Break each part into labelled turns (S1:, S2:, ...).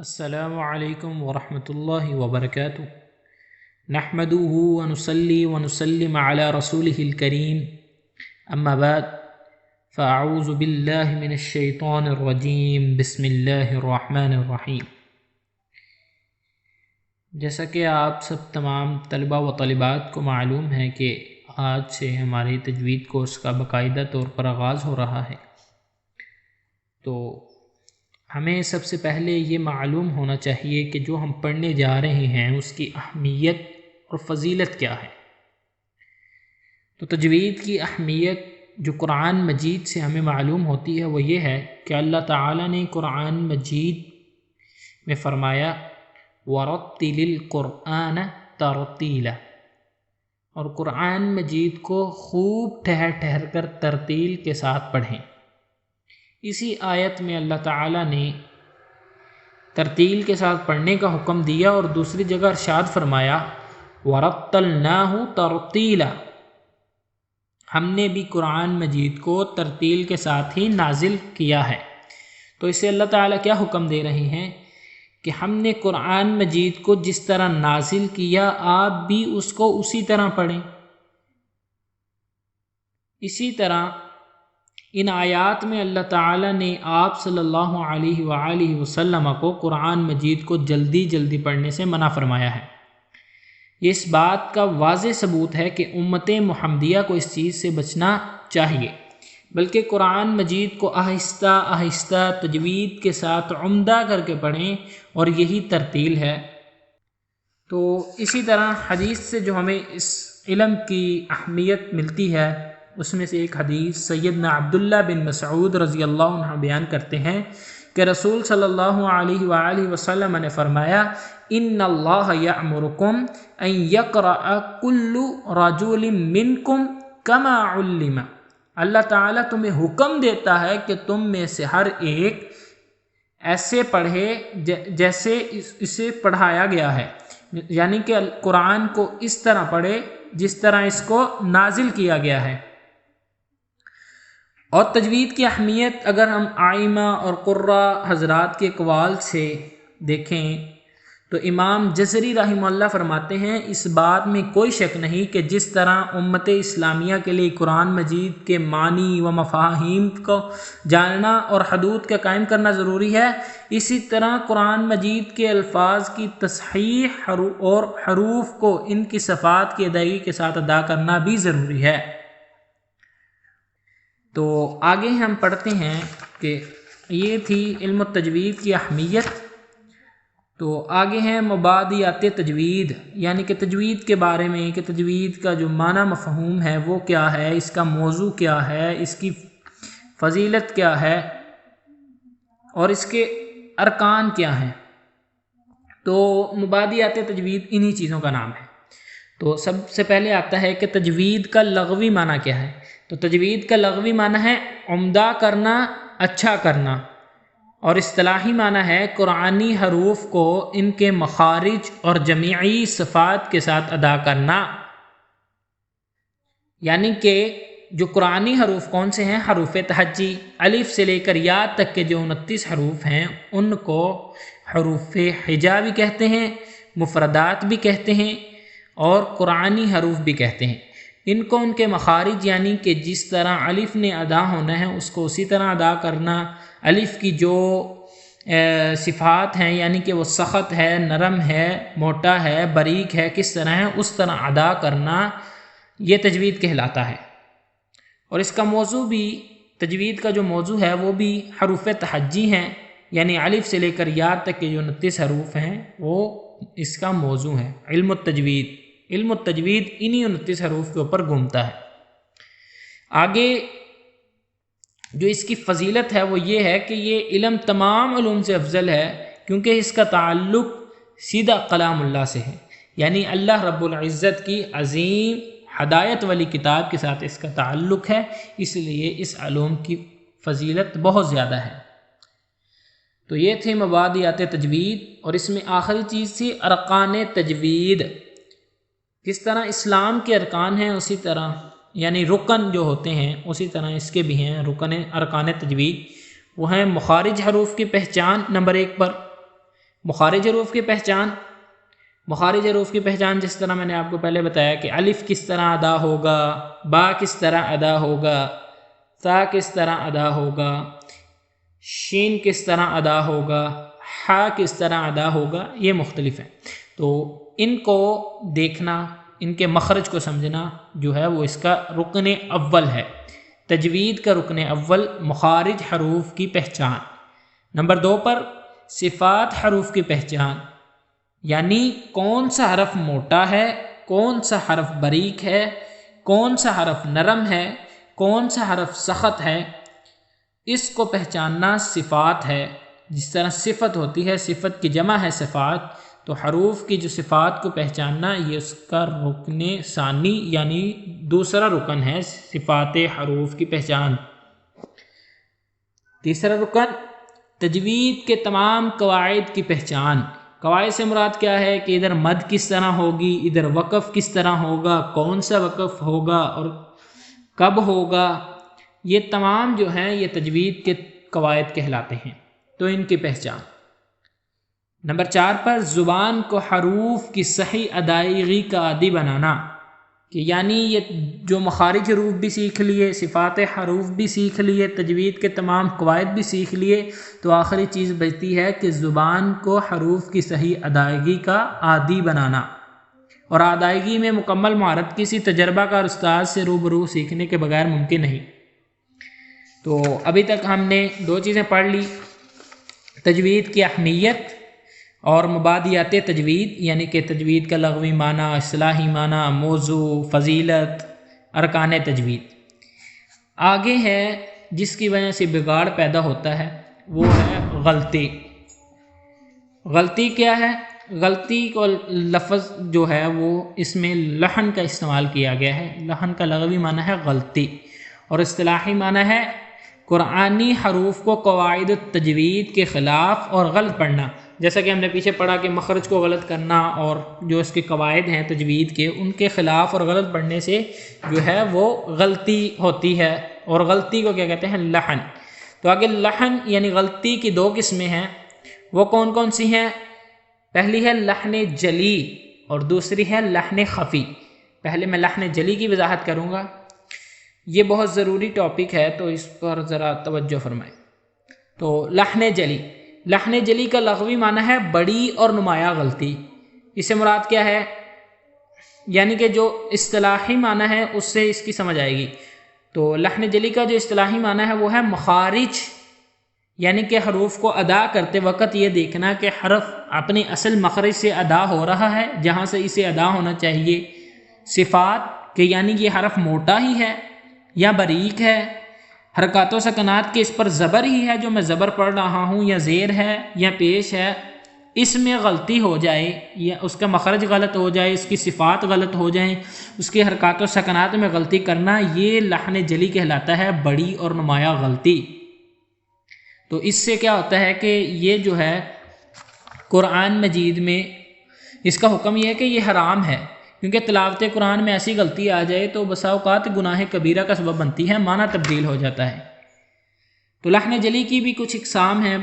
S1: السلام علیکم ورحمۃ اللہ وبرکاتہ نحمده ونصلي ونسلم على رسوله الكريم اما بعد فاعوذ باللہ من الشیطان الرجیم بسم اللہ الرحمن الرحیم۔ جیسا کہ آپ سب تمام طلبہ و طالبات کو معلوم ہے کہ آج سے ہماری تجوید کورس کا باقاعدہ طور پر آغاز ہو رہا ہے، تو ہمیں سب سے پہلے یہ معلوم ہونا چاہیے کہ جو ہم پڑھنے جا رہے ہیں اس کی اہمیت اور فضیلت کیا ہے۔ تو تجوید کی اہمیت جو قرآن مجید سے ہمیں معلوم ہوتی ہے وہ یہ ہے کہ اللہ تعالیٰ نے قرآن مجید میں فرمایا وَرَتِّلِ الْقُرْآنَ تَرْتِيلًا، اور قرآن مجید کو خوب ٹھہر ٹھہر کر ترتیل کے ساتھ پڑھیں۔ اسی آیت میں اللہ تعالیٰ نے ترتیل کے ساتھ پڑھنے کا حکم دیا اور دوسری جگہ ارشاد فرمایا وَرَتَّلْنَاهُ تَرْتِيلًا، ہم نے بھی قرآن مجید کو ترتیل کے ساتھ ہی نازل کیا ہے۔ تو اسے اللہ تعالیٰ کیا حکم دے رہے ہیں کہ ہم نے قرآن مجید کو جس طرح نازل کیا آپ بھی اس کو اسی طرح پڑھیں۔ اسی طرح ان آیات میں اللہ تعالیٰ نے آپ صلی اللہ علیہ وآلہ وسلم کو قرآن مجید کو جلدی جلدی پڑھنے سے منع فرمایا ہے۔ یہ اس بات کا واضح ثبوت ہے کہ امت محمدیہ کو اس چیز سے بچنا چاہیے، بلکہ قرآن مجید کو آہستہ آہستہ تجوید کے ساتھ عمدہ کر کے پڑھیں، اور یہی ترتیل ہے۔ تو اسی طرح حدیث سے جو ہمیں اس علم کی اہمیت ملتی ہے اس میں سے ایک حدیث سیدنا عبداللہ بن مسعود رضی اللہ عنہ بیان کرتے ہیں کہ رسول صلی اللہ علیہ وآلہ وسلم نے فرمایا ان اللہ یأمرکم ان یقرأ کل رجل منکم کما علم، اللہ تعالیٰ تمہیں حکم دیتا ہے کہ تم میں سے ہر ایک ایسے پڑھے جیسے اسے پڑھایا گیا ہے، یعنی کہ قرآن کو اس طرح پڑھے جس طرح اس کو نازل کیا گیا ہے۔ اور تجوید کی اہمیت اگر ہم آئمہ اور قراء حضرات کے اقوال سے دیکھیں تو امام جزری رحمہ اللہ فرماتے ہیں اس بات میں کوئی شک نہیں کہ جس طرح امت اسلامیہ کے لیے قرآن مجید کے معنی و مفاہیم کو جاننا اور حدود کا قائم کرنا ضروری ہے، اسی طرح قرآن مجید کے الفاظ کی تصحیح اور حروف کو ان کی صفات کی ادائیگی کے ساتھ ادا کرنا بھی ضروری ہے۔ تو آگے ہم پڑھتے ہیں کہ یہ تھی علم التجوید کی اہمیت۔ تو آگے ہیں مبادیات تجوید، یعنی کہ تجوید کے بارے میں کہ تجوید کا جو معنی مفہوم ہے وہ کیا ہے، اس کا موضوع کیا ہے، اس کی فضیلت کیا ہے اور اس کے ارکان کیا ہیں۔ تو مبادیات تجوید انہی چیزوں کا نام ہے۔ تو سب سے پہلے آتا ہے کہ تجوید کا لغوی معنی کیا ہے۔ تو تجوید کا لغوی معنی ہے عمدہ کرنا، اچھا کرنا، اور اصطلاحی معنی ہے قرآنی حروف کو ان کے مخارج اور جمیعی صفات کے ساتھ ادا کرنا۔ یعنی کہ جو قرآنی حروف کون سے ہیں؟ حروف تہجی، الف سے لے کر یا تک کے جو 29 حروف ہیں ان کو حروف ہجا بھی کہتے ہیں، مفردات بھی کہتے ہیں اور قرآنی حروف بھی کہتے ہیں۔ ان کو ان کے مخارج یعنی کہ جس طرح الف نے ادا ہونا ہے اس کو اسی طرح ادا کرنا، الف کی جو صفات ہیں یعنی کہ وہ سخت ہے، نرم ہے، موٹا ہے، باریک ہے، کس طرح ہے اس طرح ادا کرنا، یہ تجوید کہلاتا ہے۔ اور اس کا موضوع بھی، تجوید کا جو موضوع ہے وہ بھی حروف تہجی ہیں، یعنی الف سے لے کر یا تک کے جو 29 حروف ہیں وہ اس کا موضوع ہے۔ علم التجوید، علم التجوید انہی 29 حروف کے اوپر گھومتا ہے۔ آگے جو اس کی فضیلت ہے وہ یہ ہے کہ یہ علم تمام علوم سے افضل ہے کیونکہ اس کا تعلق سیدھا کلام اللہ سے ہے، یعنی اللہ رب العزت کی عظیم ہدایت والی کتاب کے ساتھ اس کا تعلق ہے، اس لیے اس علوم کی فضیلت بہت زیادہ ہے۔ تو یہ تھے مبادیات تجوید، اور اس میں آخری چیز تھی ارکان تجوید۔ جس طرح اسلام کے ارکان ہیں اسی طرح یعنی رکن جو ہوتے ہیں اسی طرح اس کے بھی ہیں رکن ارکان تجوید۔ وہ ہیں مخارج حروف کی پہچان نمبر 1 پر، مخارج حروف کی پہچان، مخارج حروف کی پہچان جس طرح میں نے آپ کو پہلے بتایا کہ الف کس طرح ادا ہوگا، با کس طرح ادا ہوگا، تا کس طرح ادا ہوگا، شین کس طرح ادا ہوگا، ہا کس طرح ادا ہوگا، یہ مختلف ہیں۔ تو ان کو دیکھنا، ان کے مخرج کو سمجھنا جو ہے وہ اس کا رکن اول ہے، تجوید کا رکن اول مخارج حروف کی پہچان۔ نمبر 2 پر صفات حروف کی پہچان، یعنی کون سا حرف موٹا ہے، کون سا حرف باریک ہے، کون سا حرف نرم ہے، کون سا حرف سخت ہے، اس کو پہچاننا صفات ہے۔ جس طرح صفت ہوتی ہے، صفت کی جمع ہے صفات، تو حروف کی جو صفات کو پہچاننا یہ اس کا رکن ثانی یعنی دوسرا رکن ہے، صفات حروف کی پہچان۔ تیسرا رکن تجوید کے تمام قواعد کی پہچان۔ قواعد سے مراد کیا ہے کہ ادھر مد کس طرح ہوگی، ادھر وقف کس طرح ہوگا، کون سا وقف ہوگا اور کب ہوگا، یہ تمام جو ہیں یہ تجوید کے قواعد کہلاتے ہیں، تو ان کی پہچان۔ نمبر 4 پر زبان کو حروف کی صحیح ادائیگی کا عادی بنانا، کہ یعنی یہ جو مخارج حروف بھی سیکھ لیے، صفات حروف بھی سیکھ لیے، تجوید کے تمام قواعد بھی سیکھ لیے، تو آخری چیز بچتی ہے کہ زبان کو حروف کی صحیح ادائیگی کا عادی بنانا، اور ادائیگی میں مکمل مہارت کسی تجربہ کار استاد سے روبرو سیکھنے کے بغیر ممکن نہیں۔ تو ابھی تک ہم نے 2 چیزیں پڑھ لی، تجوید کی اہمیت اور مبادیات تجوید، یعنی کہ تجوید کا لغوی معنی، اصطلاحی معنی، موضوع، فضیلت، ارکان تجوید۔ آگے ہے جس کی وجہ سے بگاڑ پیدا ہوتا ہے، وہ ہے غلطی۔ غلطی کیا ہے؟ غلطی کو لفظ جو ہے وہ اس میں لحن کا استعمال کیا گیا ہے۔ لحن کا لغوی معنی ہے غلطی، اور اصطلاحی معنی ہے قرآنی حروف کو قواعد التجوید کے خلاف اور غلط پڑھنا۔ جیسا کہ ہم نے پیچھے پڑھا کہ مخرج کو غلط کرنا اور جو اس کے قواعد ہیں تجوید کے، ان کے خلاف اور غلط پڑھنے سے جو ہے وہ غلطی ہوتی ہے، اور غلطی کو کیا کہتے ہیں؟ لحن۔ تو آگے لحن یعنی غلطی کی 2 قسمیں ہیں، وہ کون کون سی ہیں؟ پہلی ہے لحن جلی اور دوسری ہے لحن خفی۔ پہلے میں لحن جلی کی وضاحت کروں گا، یہ بہت ضروری ٹاپک ہے تو اس پر ذرا توجہ فرمائیں۔ تو لحن جلی، لحن جلی کا لغوی معنی ہے بڑی اور نمایاں غلطی۔ اس سے مراد کیا ہے؟ یعنی کہ جو اصطلاحی معنی ہے اس سے اس کی سمجھ آئے گی۔ تو لحن جلی کا جو اصطلاحی معنی ہے وہ ہے مخارج، یعنی کہ حروف کو ادا کرتے وقت یہ دیکھنا کہ حرف اپنی اصل مخرج سے ادا ہو رہا ہے جہاں سے اسے ادا ہونا چاہیے۔ صفات کہ یعنی یہ حرف موٹا ہی ہے یا باریک ہے، حرکات و سکنات کے اس پر زبر ہی ہے جو میں زبر پڑھ رہا ہوں، یا زیر ہے یا پیش ہے، اس میں غلطی ہو جائے یا اس کا مخرج غلط ہو جائے، اس کی صفات غلط ہو جائیں، اس کی حرکات و سکنات میں غلطی کرنا، یہ لحن جلی کہلاتا ہے، بڑی اور نمایاں غلطی۔ تو اس سے کیا ہوتا ہے کہ یہ جو ہے قرآن مجید میں اس کا حکم یہ ہے کہ یہ حرام ہے، کیونکہ تلاوت قرآن میں ایسی غلطی آ جائے تو بسا اوقات گناہ کبیرہ کا سبب بنتی ہے، معنی تبدیل ہو جاتا ہے۔ تو لحن جلی کی بھی کچھ اقسام ہیں،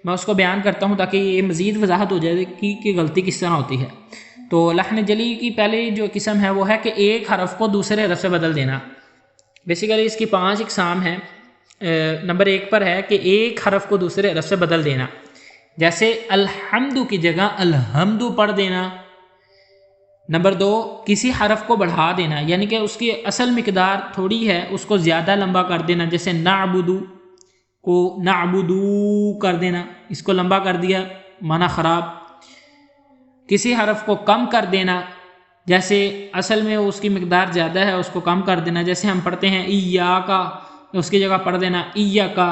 S1: میں اس کو بیان کرتا ہوں تاکہ یہ مزید وضاحت ہو جائے کہ غلطی کس طرح ہوتی ہے۔ تو لحن جلی کی پہلی جو قسم ہے وہ ہے کہ ایک حرف کو دوسرے حرف سے بدل دینا۔ بیسیکلی اس کی 5 اقسام ہیں۔ نمبر 1 پر ہے کہ ایک حرف کو دوسرے حرف سے بدل دینا، جیسے الحمد کی جگہ الحمد پڑھ دینا۔ نمبر 2 کسی حرف کو بڑھا دینا، یعنی کہ اس کی اصل مقدار تھوڑی ہے اس کو زیادہ لمبا کر دینا، جیسے نعبدو کو نعبدو کر دینا، اس کو لمبا کر دیا، معنی خراب۔ کسی حرف کو کم کر دینا، جیسے اصل میں اس کی مقدار زیادہ ہے اس کو کم کر دینا، جیسے ہم پڑھتے ہیں ایاکا، اس کی جگہ پڑھ دینا ایاکا،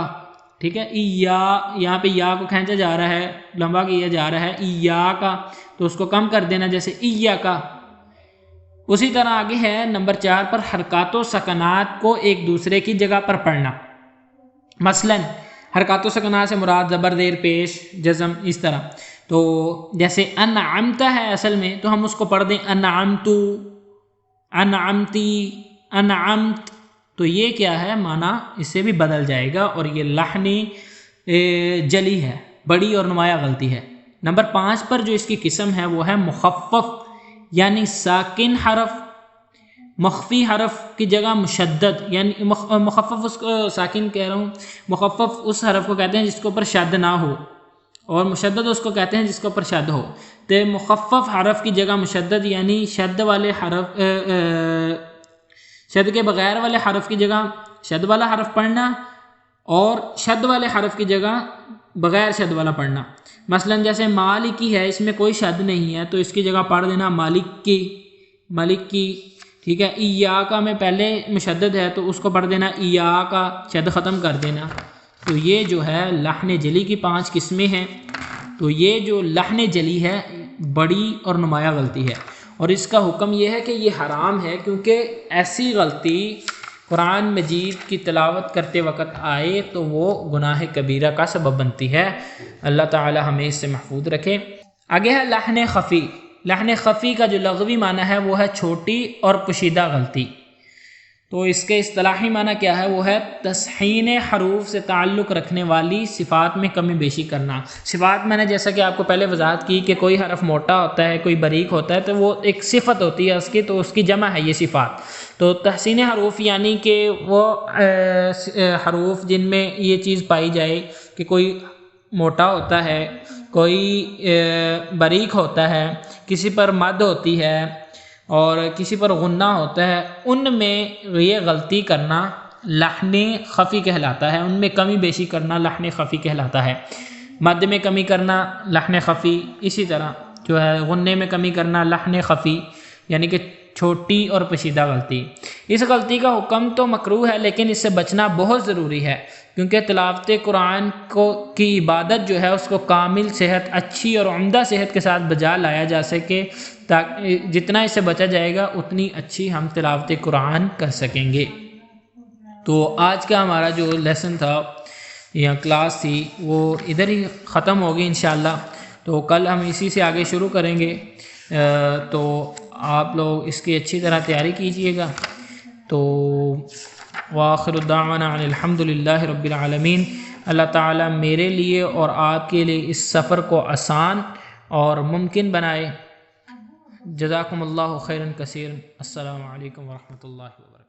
S1: ٹھیک ہے۔ یہاں پہ یا کو کھینچا جا رہا ہے، لمبا کیا جا رہا ہے، ایاکا، تو اس کو کم کر دینا جیسے ایاکا۔ اسی طرح آگے ہے نمبر 4 پر حرکات و سکنات کو ایک دوسرے کی جگہ پر پڑھنا۔ مثلا حرکات و سکنات سے مراد زبر، زیر، پیش، جزم، اس طرح۔ تو جیسے انعمت ہے اصل میں تو ہم اس کو پڑھ دیں انعمتو، انعمتی، انعمت، تو یہ کیا ہے معنی اس سے بھی بدل جائے گا، اور یہ لحن جلی ہے، بڑی اور نمایاں غلطی ہے۔ نمبر 5 پر جو اس کی قسم ہے وہ ہے مخفف، یعنی ساکن حرف، مخفی حرف کی جگہ مشدد، یعنی مخفف اس کو ساکن کہہ رہا ہوں، مخفف اس حرف کو کہتے ہیں جس کے اوپر شد نہ ہو، اور مشدد اس کو کہتے ہیں جس کے اوپر شد ہو۔ تو مخفف حرف کی جگہ مشدد، یعنی شد والے حرف شد کے بغیر والے حرف کی جگہ شد والا حرف پڑھنا، اور شد والے حرف کی جگہ بغیر شد والا پڑھنا۔ مثلا جیسے مالکی ہے، اس میں کوئی شد نہیں ہے تو اس کی جگہ پڑھ دینا مالک کی، مالک کی، ٹھیک ہے۔ ایاکا میں پہلے مشدد ہے تو اس کو پڑھ دینا ایاکا، شد ختم کر دینا۔ تو یہ جو ہے لحن جلی کی 5 قسمیں ہیں۔ تو یہ جو لحن جلی ہے بڑی اور نمایاں غلطی ہے، اور اس کا حکم یہ ہے کہ یہ حرام ہے، کیونکہ ایسی غلطی قرآن مجید کی تلاوت کرتے وقت آئے تو وہ گناہ کبیرہ کا سبب بنتی ہے۔ اللہ تعالی ہمیں اس سے محفوظ رکھے۔ آگے ہے لحن خفی۔ لحن خفی کا جو لغوی معنی ہے وہ ہے چھوٹی اور پوشیدہ غلطی۔ تو اس کے اصطلاحی معنی کیا ہے؟ وہ ہے تصحین حروف سے تعلق رکھنے والی صفات میں کمی بیشی کرنا۔ صفات میں نے جیسا کہ آپ کو پہلے وضاحت کی کہ کوئی حرف موٹا ہوتا ہے، کوئی باریک ہوتا ہے، تو وہ ایک صفت ہوتی ہے اس کی، تو اس کی جمع ہے یہ صفات۔ تو تحسین حروف یعنی کہ وہ حروف جن میں یہ چیز پائی جائے کہ کوئی موٹا ہوتا ہے، کوئی باریک ہوتا ہے، کسی پر مد ہوتی ہے اور کسی پر غنہ ہوتا ہے، ان میں یہ غلطی کرنا لحن خفی کہلاتا ہے، ان میں کمی بیشی کرنا لحن خفی کہلاتا ہے۔ مد میں کمی کرنا لحن خفی، اسی طرح جو ہے غنے میں کمی کرنا لحن خفی، یعنی کہ چھوٹی اور پوشیدہ غلطی۔ اس غلطی کا حکم تو مکروہ ہے، لیکن اس سے بچنا بہت ضروری ہے، کیونکہ تلاوت قرآن کی عبادت جو ہے اس کو کامل صحت، اچھی اور عمدہ صحت کے ساتھ بجا لایا جا سکے، تاکہ جتنا اس سے بچا جائے گا اتنی اچھی ہم تلاوت قرآن کر سکیں گے۔ تو آج کا ہمارا جو لیسن تھا یا کلاس تھی وہ ادھر ہی ختم ہوگی انشاءاللہ۔ تو کل ہم اسی سے آگے شروع کریں گے، تو آپ لوگ اس کی اچھی طرح تیاری کیجئے گا۔ تو وآخر الدعوانا ان الحمد للہ رب العالمین۔ اللہ تعالیٰ میرے لیے اور آپ کے لیے اس سفر کو آسان اور ممکن بنائے۔ جزاکم اللہ خیرا کثیرا۔ السلام علیکم ورحمۃ اللہ وبرکاتہ۔